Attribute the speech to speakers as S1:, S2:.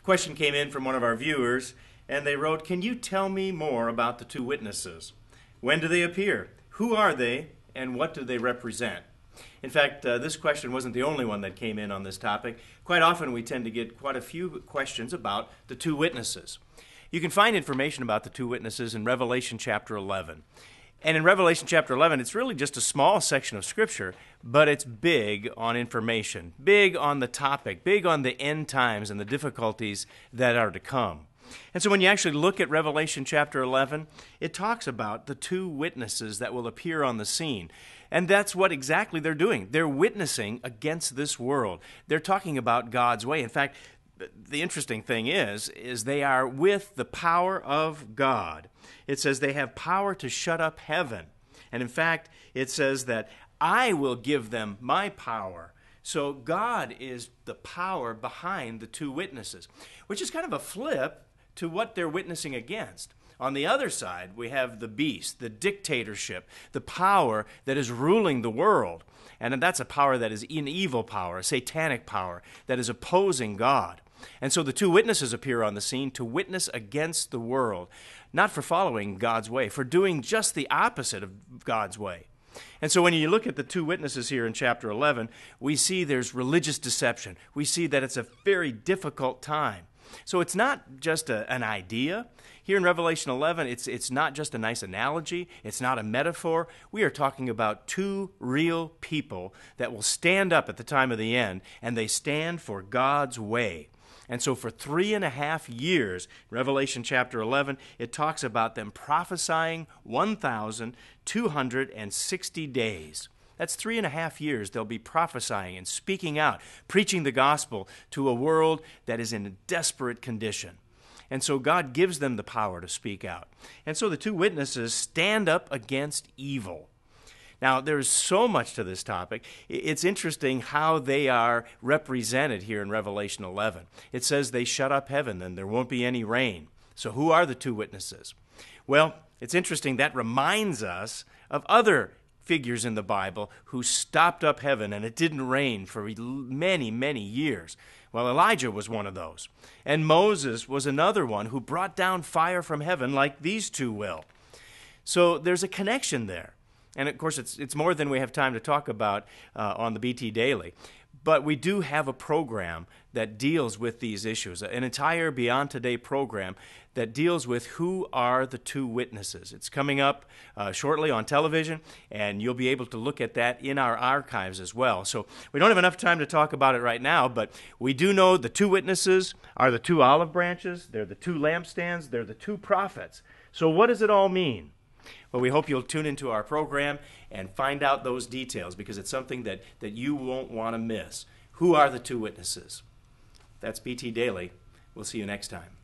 S1: Question came in from one of our viewers, and they wrote, "Can you tell me more about the two witnesses? When do they appear? Who are they, and what do they represent?" In fact, this question wasn't the only one that came in on this topic. Quite often we tend to get quite a few questions about the two witnesses. You can find information about the two witnesses in Revelation chapter 11. And in Revelation chapter 11, it's really just a small section of Scripture, but it's big on information, big on the topic, big on the end times and the difficulties that are to come. And so when you actually look at Revelation chapter 11, it talks about the two witnesses that will appear on the scene. And that's what exactly they're doing. They're witnessing against this world. They're talking about God's way. In fact, the interesting thing is they are with the power of God. It says they have power to shut up heaven. And in fact, it says that I will give them my power. So God is the power behind the two witnesses, which is kind of a flip to what they're witnessing against. On the other side, we have the beast, the dictatorship, the power that is ruling the world. And that's a power that is an evil power, a satanic power that is opposing God. And so the two witnesses appear on the scene to witness against the world, not for following God's way, for doing just the opposite of God's way. And so when you look at the two witnesses here in chapter 11, we see there's religious deception. We see that it's a very difficult time. So it's not just an idea. Here in Revelation 11, it's not just a nice analogy. It's not a metaphor. We are talking about two real people that will stand up at the time of the end, and they stand for God's way. And so for 3.5 years, Revelation chapter 11, it talks about them prophesying 1,260 days. That's 3.5 years they'll be prophesying and speaking out, preaching the gospel to a world that is in a desperate condition. And so God gives them the power to speak out. And so the two witnesses stand up against evil. Now, there's so much to this topic. It's interesting how they are represented here in Revelation 11. It says they shut up heaven and there won't be any rain. So who are the two witnesses? Well, it's interesting. That reminds us of other figures in the Bible who stopped up heaven and it didn't rain for many, many years. Well, Elijah was one of those. And Moses was another one who brought down fire from heaven like these two will. So there's a connection there. And of course, it's more than we have time to talk about on the BT Daily. But we do have a program that deals with these issues, an entire Beyond Today program that deals with who are the two witnesses. It's coming up shortly on television, and you'll be able to look at that in our archives as well. So we don't have enough time to talk about it right now, but we do know the two witnesses are the two olive branches, they're the two lampstands, they're the two prophets. So what does it all mean? Well, we hope you'll tune into our program and find out those details because it's something that you won't want to miss. Who are the two witnesses? That's BT Daily. We'll see you next time.